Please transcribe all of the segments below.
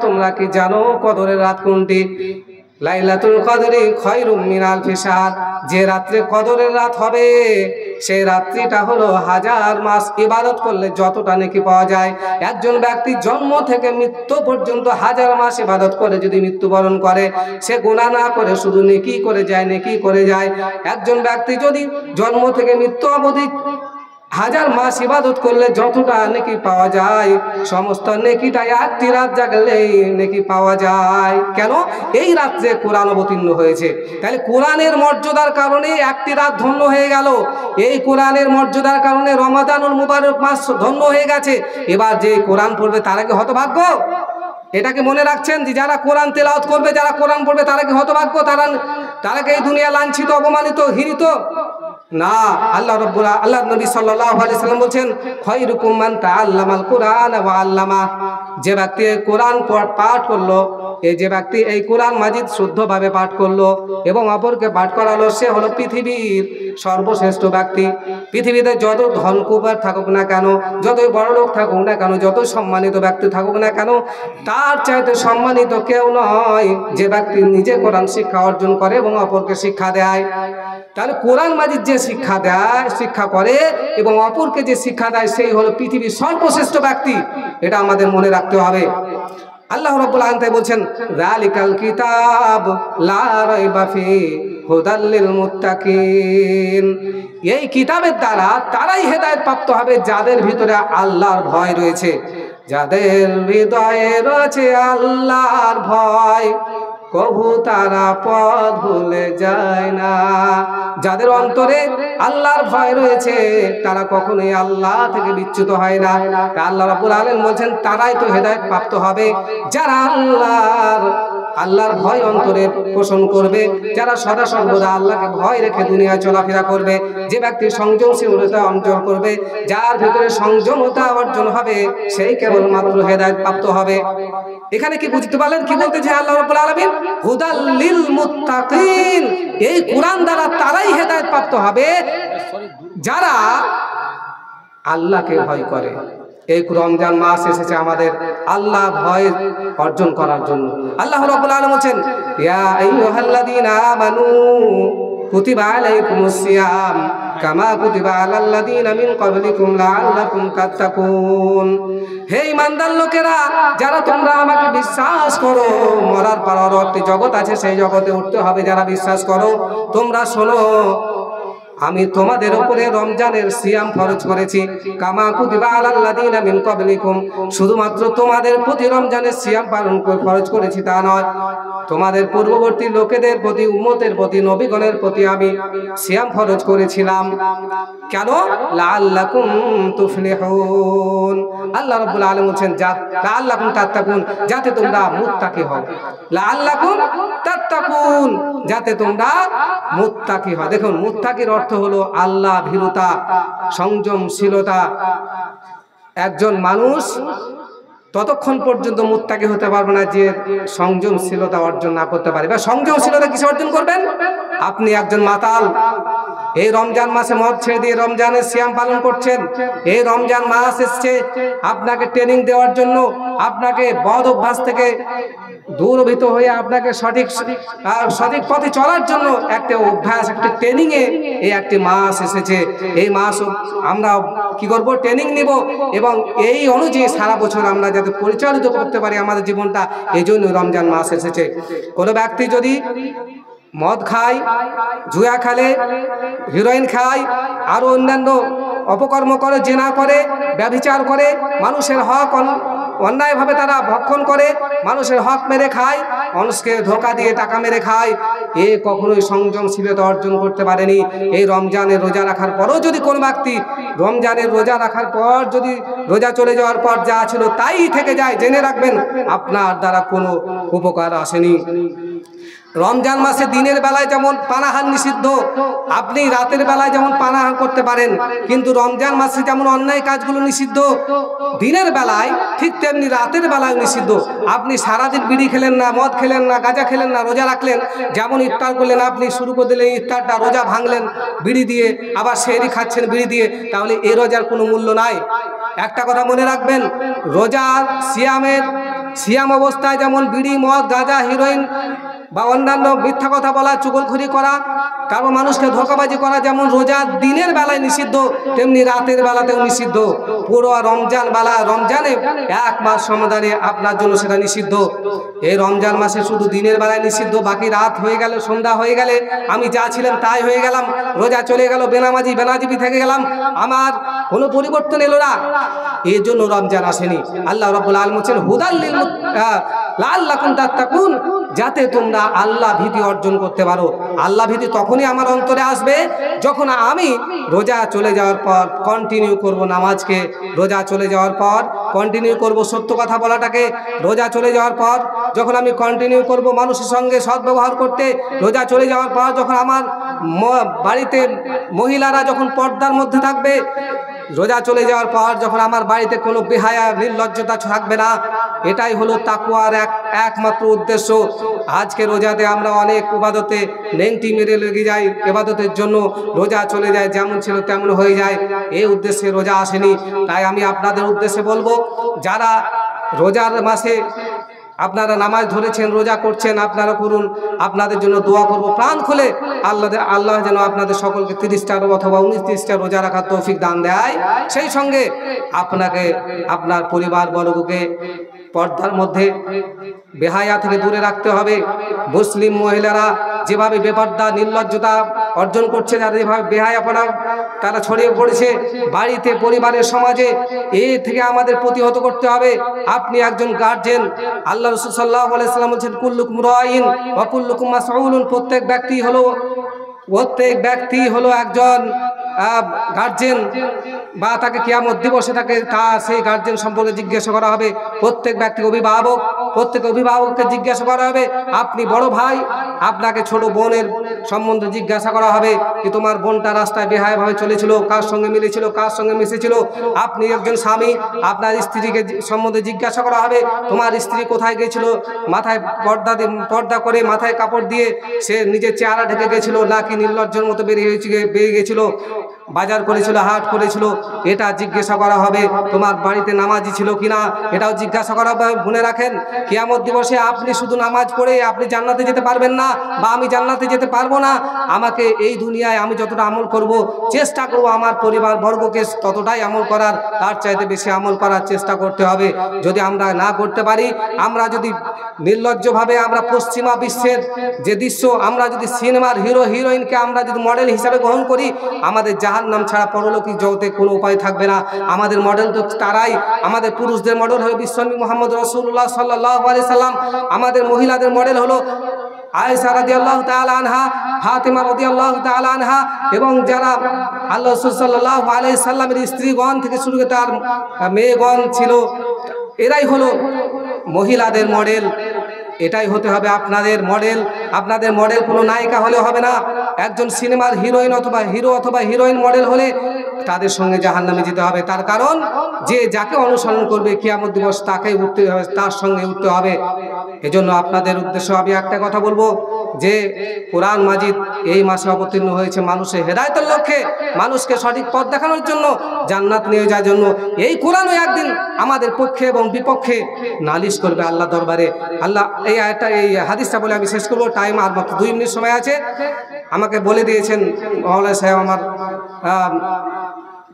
তোমরা কি জানো কদরের রাত কোনটি? লাইলাতুল কদরি খায়রুম মিন আলফি শাহর। যে রাত্রে কদরের রাত হবে সেই রাত্রিটা হলো 1000 মাস ইবাদত করলে যতটা নেকি পাওয়া যায়। একজন ব্যক্তি জন্ম থেকে মৃত্যু পর্যন্ত 1000 মাস ইবাদত করে যদি মৃত্যুবরণ করে, সে গুনাহ না করে শুধু নেকি করে যায়, নেকি করে যায়। একজন ব্যক্তি যদি জন্ম থেকে মৃত্যু অবধি 1000 মাস ইবাদত করলে যতটা নেকি পাওয়া যায়, সমস্ত নেকিটা একটি রাত জাগলেই নেকি পাওয়া যায়। কেন? এই রাত্রে কোরআন অবতীর্ণ হয়েছে। তাহলে কোরআনের মর্যাদার কারণে একটি রাত ধন্য হয়ে গেল। এই কোরআনের মর্যাদার কারণে রমাদানুল মুবারক মাস ধন্য হয়ে গেছে। এবার যে কোরআন পড়বে তারা কি হতভাগ্য? এটাকে মনে রাখছেন যে যারা কোরআন তেলাওয়াত করবে, যারা কোরআন পড়বে তারা কি হতভাগ্য? তারা কি এই দুনিয়া লাঞ্ছিত, অপমানিত, ঘৃণিত? না, আল্লাহ নবী সাল্লাল্লাহু আলাইহি সাল্লাম বলেন, খায়রুকুম মান তাআল্লামাল কুরআন ওয়া আল্লামা। যে ব্যক্তি কোরআন পাঠ করলো, যে ব্যক্তি এই কোরআন মাজিদ শুদ্ধভাবে পাঠ করলো এবং অপরকে পাঠ করালো, সে হলো পৃথিবীর সর্বশ্রেষ্ঠ ব্যক্তি। পৃথিবীতে যত ধনকুবের থাকুক না কেন, যতই বড় লোক থাকুক না কেন, যত সম্মানিত ব্যক্তি থাকুক না কেন, তার চাইতে সম্মানিত কেউ নয় যে ব্যক্তি নিজে কোরআন শিক্ষা অর্জন করে এবং অপরকে শিক্ষা দেয়। তাহলে কোরআন মাজিদ যে শিক্ষা দেয়, শিক্ষা করে এবং অপরকে যে শিক্ষা দেয়, সেই হলো পৃথিবীর সর্বশ্রেষ্ঠ ব্যক্তি। এটা আমাদের মনে রাখতে হবে। আল্লাহ রাব্বুল আলামিন তাই বলছেন, যালিকাল কিতাব লা রাইবা ফিহি হুদাল লিল মুত্তাকিন। এই কিতাবের দ্বারা তারাই হেদায়েত প্রাপ্ত হবে যাদের ভিতরে আল্লাহর ভয় রয়েছে, যাদের হৃদয়ে রয়েছে আল্লাহর ভয়, কভু তারা পথ ভুলে যায় না। যাদের অন্তরে আল্লাহর ভয় রয়েছে তারা কখনোই আল্লাহ থেকে বিচ্যুত হয় না। আল্লাহ রাব্বুল আলামিন বলছেন, তারাই তো হেদায়েত প্রাপ্ত হবে যারা আল্লাহর ভয় অন্তরে পোষণ করবে, যারা সদা সর্বদা আল্লাহকে ভয় রেখে দুনিয়ায় চলাফেরা করবে। যে ব্যক্তি সংযমশীলতা অর্জন করবে, যার ভিতরে সংযমতা অর্জন হবে, সেই কেবলমাত্র হেদায়েত প্রাপ্ত হবে। এখানে কি বুঝতে পারলেন কি বলতেছে আল্লাহ রাব্বুল আলামিন? হুদাল লিল মুত্তাকিন। এই কোরআন দ্বারা তারাই হেদায়েত প্রাপ্ত হবে যারা আল্লাহকে ভয় করে। এই রমজান মাস এসেছে আমাদের আল্লাহ ভয় অর্জন করার জন্য। আল্লাহ রাব্বুল আলামিন বলেন, ইয়া আইয়ুহাল্লাযীনা আমানু কুতিবা আলাইকুমুস সিয়াম কামা কুতিবা আলাল্লাযীনা মিন ক্বাবলিকুম লাআল্লাকুম তাত্তাকুন। হে ঈমানদার লোকেরা, যারা তোমরা আমাকে বিশ্বাস করো, মরার পর একটি জগৎ আছে, সেই জগতে উঠতে হবে। যারা বিশ্বাস করো, তোমরা শোনো, আমি তোমাদের উপরে রমজানের সিয়াম ফরজ করেছি। কামা কুতিবা আলাল্লাযীনা মিন ক্বাবলিকুম, শুধুমাত্র তোমাদের প্রতি রমজানের সিয়াম পালন ফরজ করেছি তা নয়, তোমাদের পূর্ববর্তী লোকেদের প্রতি, উম্মতের প্রতি, নবীগণের প্রতি আমি সিয়াম ফরজ করেছিলাম। কেন? লাআল্লাকুম তুফলিহুন। আল্লাহ রাব্বুল আলামিন বলেন, লাআল্লাকুম তাত্তাকুন, যাতে তোমরা মুত্তাকি হও। লাআল্লাকুম তাত্তাকুন, যাতে তোমরা মুত্তাকি হও। দেখুন, মুত্তাকির অর্থ হলো আল্লাহ ভীরুতা, সংযমশীলতা। একজন মানুষ ততক্ষণ পর্যন্ত মুত্তাকি হতে পারবে না যে সংযমশীলতা অর্জন না করতে পারে। বা সংযমশীলতা কিসে অর্জন করবেন? আপনি একজন মাতাল, এই রমজান মাসে মদ ছেড়ে দিয়ে রমজানের সিয়াম পালন করছেন। এই রমজান মাস এসছে আপনাকে ট্রেনিং দেওয়ার জন্য, আপনাকে বদ অভ্যাস থেকে দূরভীত হয়ে আপনাকে সঠিক পথে চলার জন্য একটা অভ্যাস, একটা ট্রেনিং এ এই একটি মাস এসেছে। এই মাস আমরা কি করব? ট্রেনিং নিব এবং এই অনুযায়ী সারা বছর আমরা যাতে পরিচালিত করতে পারি আমাদের জীবনটা, এই জন্য রমজান মাস এসেছে। কোনো ব্যক্তি যদি মদ খায়, জুয়া খেলে, হিরোইন খায়, আরো অন্যান্য অপকর্ম করে, জেনা করে, ব্যভিচার করে, মানুষের হক অন্যায়ভাবে তারা ভক্ষণ করে, মানুষের হক মেরে খায়, মানুষকে ধোঁকা দিয়ে টাকা মেরে খায়, এ কখনোই সংযমশীলতা অর্জন করতে পারেনি। এই রমজানের রোজা রাখার পরও যদি কোনো ব্যক্তি রমজানের রোজা রাখার পর যদি রোজা চলে যাওয়ার পর যা ছিল তাই থেকে যায়, জেনে রাখবেন আপনার দ্বারা কোনো উপকার আসেনি। রমজান মাসে দিনের বেলায় যেমন পানাহার নিষিদ্ধ, আপনি রাতের বেলায় যেমন পানাহার করতে পারেন, কিন্তু রমজান মাসে যেমন অন্যায় কাজগুলো নিষিদ্ধ দিনের বেলায়, ঠিক তেমনি রাতের বেলায় নিষিদ্ধ। আপনি সারাদিন বিড়ি খেলেন না, মদ খেলেন না, গাঁজা খেলেন না, রোজা রাখলেন, যেমন ইফতার করলেন, আপনি শুরু করে দিলেন ইফতারটা, রোজা ভাঙলেন বিড়ি দিয়ে, আবার সেহরি খাচ্ছেন বিড়ি দিয়ে, তাহলে এই রোজার কোনো মূল্য নাই। একটা কথা মনে রাখবেন, রোজার সিয়াম অবস্থায় যেমন বিড়ি, মদ, গাঁজা, হিরোইন বা অন্যান্য মিথ্যা কথা বলা, চুগলখড়ি করা, তারপর মানুষকে ধোঁকাবাজি করা যেমন রোজা দিনের বেলায় নিষিদ্ধ, তেমনি রাতের বেলাতেও নিষিদ্ধ। পুরো রমজানে 1 মাস সমাধানে আপনার জন্য সেটা নিষিদ্ধ। এই রমজান মাসে শুধু দিনের বেলায় নিষিদ্ধ, বাকি রাত হয়ে গেলে, সন্ধ্যা হয়ে গেলে আমি যা ছিলাম তাই হয়ে গেলাম, রোজা চলে গেল, বেনামাজি থেকে গেলাম, আমার কোনো পরিবর্তন এলো না। এর জন্য রমজান আসেনি। আল্লাহ রাব্বুল আলামিন বলেন হুদাল লিল লাআল্লাকুম তাত্তাকুন, যাতে তোমরা আল্লাহ ভীতি অর্জন করতে পারো। আল্লাহ ভীতি তখনই আমার অন্তরে আসবে যখন আমি রোজা চলে যাওয়ার পর কন্টিনিউ করব নামাজকে, রোজা চলে যাওয়ার পর কন্টিনিউ করব সত্য কথা বলাটাকে, রোজা চলে যাওয়ার পর যখন আমি কন্টিনিউ করব মানুষের সঙ্গে সদ্ব্যবহার করতে, রোজা চলে যাওয়ার পর যখন আমার বাড়িতে মহিলারা যখন পর্দার মধ্যে থাকবে, রোজা চলে যাওয়ার পর যখন আমার বাড়িতে কোনো বেহায়া নির্লজ্জতা থাকবে না। এটাই হলো তাকওয়ার একমাত্র উদ্দেশ্য। আজকে রোজাতে আমরা অনেক ইবাদতে নেংটি মেরে লেগে যাই, ইবাদতের জন্য রোজা চলে যায়, যেমন ছিল তেমন হয়ে যায়। এই উদ্দেশ্যে রোজা আসেনি। তাই আমি আপনাদের উদ্দেশ্যে বলবো, যারা রোজার মাসে আপনারা নামাজ ধরেছেন, রোজা করছেন, আপনারা করুন। আপনাদের জন্য দোয়া করব প্রাণ খুলে, আল্লাহ যেন আপনাদের সকলকে 30টা অথবা 29-30টা রোজা রাখার তৌফিক দান দেয়। সেই সঙ্গে আপনাকে, আপনার পরিবার বর্গকে পর্দার মধ্যে বেহায়া থেকে দূরে রাখতে হবে। মুসলিম মহিলারা যেভাবে বেপর্দা নির্লজ্জতা অর্জন করছে, যেভাবে বেহায়াপনা তারা ছড়িয়ে পড়েছে বাড়িতে, পরিবারের, সমাজে, এ থেকে আমাদের প্রতিহত করতে হবে। আপনি একজন গার্জেন, আল্লাহ রাসূল সাল্লাল্লাহু আলাইহি ওয়াসাল্লাম বলেছেন কুল্লুকুম রাঈন ওয়া কুল্লুকুম মাসউলুন, প্রত্যেক ব্যক্তি হলো একজন গার্জেন, বা তাকে কিয়ামত দিবসে সেই গার্জেন সম্পর্কে জিজ্ঞাসা করা হবে। প্রত্যেক অভিভাবককে জিজ্ঞাসা করা হবে। আপনি বড় ভাই, আপনাকে ছোট বোনের সম্বন্ধে জিজ্ঞাসা করা হবে যে তোমার বোনটা রাস্তায় বেহায়াভাবে চলেছিল, কার সঙ্গে মিলেছিল, কার সঙ্গে মিশেছিল। আপনি একজন স্বামী, আপনার স্ত্রীকে সম্বন্ধে জিজ্ঞাসা করা হবে তোমার স্ত্রী কোথায় গেছিল, মাথায় পর্দা করে মাথায় কাপড় দিয়ে সে নিজের চেহারা ঢেকে গেছিল, নাকি নির্লজ্জের মতো বেরিয়ে গেছিল, বাজার করেছিল, হাট করেছিল, এটা জিজ্ঞাসা করা হবে। তোমার বাড়িতে নামাজি ছিল কিনা, এটাও জিজ্ঞাসা করা হবে। মনে রাখেন, কিয়ামত দিবসে আপনি শুধু নামাজ পড়ে আপনি জান্নাতে যেতে পারবেন না, বা আমি জান্নাতে যেতে পারবো না। আমাকে এই দুনিয়ায় আমি যতটা আমল করব, চেষ্টা করব আমার পরিবার বর্গকে ততটাই আমল করার, তার চাইতে বেশি আমল করার চেষ্টা করতে হবে। যদি আমরা না করতে পারি, আমরা যদি নির্লজ্জভাবে আমরা পশ্চিমা বিশ্বের যে দৃশ্য, আমরা যদি সিনেমার হিরো হিরোইনকে আমরা যদি মডেল হিসাবে গ্রহণ করি, আমাদের জাহান্নাম ছাড়া পরলৌকিক জগতে কোনো উপায় থাকবে না। আমাদের মডেল তো তারাই, আমাদের পুরুষদের মডেল হলো বিশ্বনবী মুহাম্মদ রাসূলুল্লাহ সাল্লাল্লাহু আলাইহি সাল্লাম, আমাদের মহিলাদের মডেল হলো আয়েশা রাদিয়াল্লাহু তাআলা আনহা, ফাতিমা রাদিয়াল্লাহু তাআলা আনহা, এবং যারা আল্লাহ রাসূল সাল্লাল্লাহু আলাইহি সাল্লামের স্ত্রীগণ থেকে শুরু করে তার মেয়েগণ ছিল, এরাই হলো মহিলাদের মডেল। এটাই হতে হবে আপনাদের মডেল। আপনাদের মডেল কোনো নায়িকা হলে হবে না। একজন সিনেমার হিরোইন অথবা হিরো অথবা হিরোইন মডেল হলে তাদের সঙ্গে জাহান্নামে যেতে হবে। তার কারণ, যে যাকে অনুসরণ করবে কিয়ামত দিবস তাকেই উঠতে হবে, তার সঙ্গে উঠতে হবে। এজন্য আপনাদের উদ্দেশ্য আমি একটা কথা বলবো, যে কোরআন মাজিদ এই মাসে অবতীর্ণ হয়েছে মানুষের হেদায়েতের লক্ষ্যে, মানুষকে সঠিক পথ দেখানোর জন্য, জান্নাত নিয়ে যাওয়ার জন্য। এই কোরআনও একদিন আমাদের পক্ষে এবং বিপক্ষে নালিশ করবে আল্লাহ দরবারে। আল্লাহ এই হাদিসটা বলে আমি শেষ করবো, টাইম আর মাত্র 2 মিনিট সময় আছে। আমাকে বলে দিয়েছেন মাওলানা সাহেব, আমার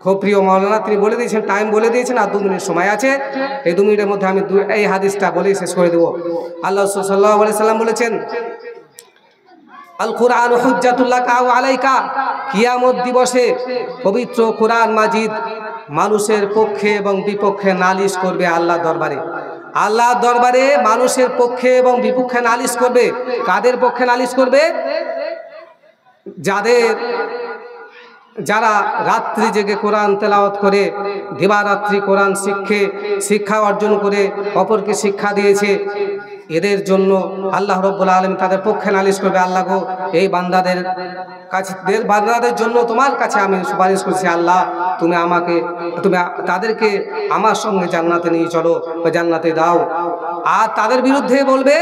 খুব প্রিয় মাওলানা, তিনি বলে দিয়েছেন, টাইম বলে দিয়েছেন আর 2 মিনিট সময় আছে। এই 2 মিনিটের মধ্যে আমি এই হাদিসটা বলে শেষ করে দেবো। আল্লাহ সাল্লাল্লাহু আলাইহি সাল্লাম বলেছেন, আল কুরআন হুজ্জাতুল লাকা ওয়া আলাইকা, কিয়ামত দিবসে পবিত্র কোরআন মাজিদ মানুষের পক্ষে এবং বিপক্ষে নালিশ করবে আল্লাহ দরবারে। আল্লাহ দরবারে মানুষের পক্ষে এবং বিপক্ষে নালিশ করবে। কাদের পক্ষে নালিশ করবে? যারা রাত্রি জেগে কোরআন তেলাওয়াত করে, দিবারাত্রি কোরআন শিক্ষা অর্জন করে অপরকে শিক্ষা দিয়েছে, এদের জন্য আল্লাহ রাব্বুল আলামিন তাদের পক্ষে নালিশ করবে। আল্লাহ গো, এই বান্দাদের জন্য তোমার কাছে আমি সুপারিশ করছি, আল্লাহ তুমি তাদেরকে আমার সঙ্গে জান্নাতে নিয়ে চলো, জান্নাতে দাও। আর তাদের বিরুদ্ধে বলবে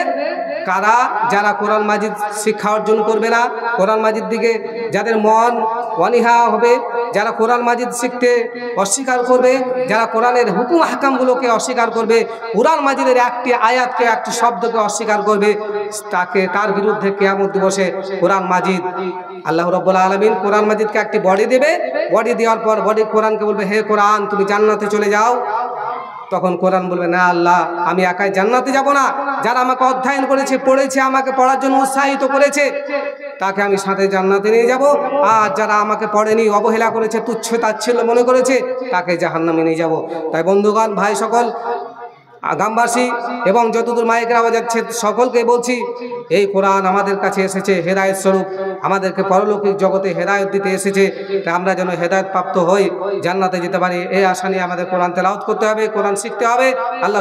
কারা? যারা কোরআন মাজিদ শিক্ষা অর্জন করবে না, কোরআন মাজিদ দিকে যাদের মন অনীহা হবে, যারা কোরআন মাজিদ শিখতে অস্বীকার করবে। করবে, যারা কোরআনের হুকুম আহকামগুলোকে অস্বীকার করবে, কোরআন মাজিদের একটি আয়াতকে একটি শব্দকে অস্বীকার করবে, তার বিরুদ্ধে কিয়ামত দিবসে কোরআন মাজিদ আল্লাহ রাব্বুল আলামিন কোরআন মাজিদকে একটি বডি দেবে। বডি দেওয়ার পর বডি কোরআনকে বলবে, হে কোরআন তুমি জান্নাতে চলে যাও। তখন কোরআন বলবে, না আল্লাহ, আমি একাই জান্নাতে যাব না, যারা আমাকে অধ্যয়ন করেছে, পড়েছে, আমাকে পড়ার জন্য উৎসাহিত করেছে, তাকে আমি সাথে জান্নাতে নিয়ে যাব। আর যারা আমাকে পড়েনি, অবহেলা করেছে, তুচ্ছ তাচ্ছিল্য মনে করেছে, তাকে জাহান্নামে নিয়ে যাব। তাই বন্ধুগণ, ভাই সকল, গ্রামবাসী এবং যতদূর মাইকের আওয়াজ যাচ্ছে সকলকে বলছি, এই কোরআন আমাদের কাছে এসেছে হেদায়েত স্বরূপ, আমাদেরকে পরলৌকিক জগতে হেদায়েত দিতে এসেছে। তাই আমরা যেন হেদায়েত প্রাপ্ত হই, জান্নাতে যেতে পারি, এই আশা নিয়ে আমাদের কোরআন তেলাওয়াত করতে হবে, কোরআন শিখতে হবে। আল্লাহ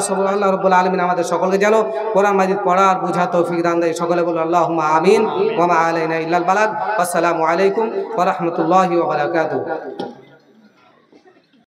রাব্বুল আলামিন আমাদের সকলকে যেন কোরআন মাজিদ পড়ার বুঝা তৌফিক দান দেয়। সকলে বলুন আল্লাহুম্মা আমিন। ওয়া মা আলাইনা ইল্লাল বালাগ। আসসালামু আলাইকুম ওয়া রাহমাতুল্লাহি ওয়া বারাকাতুহু।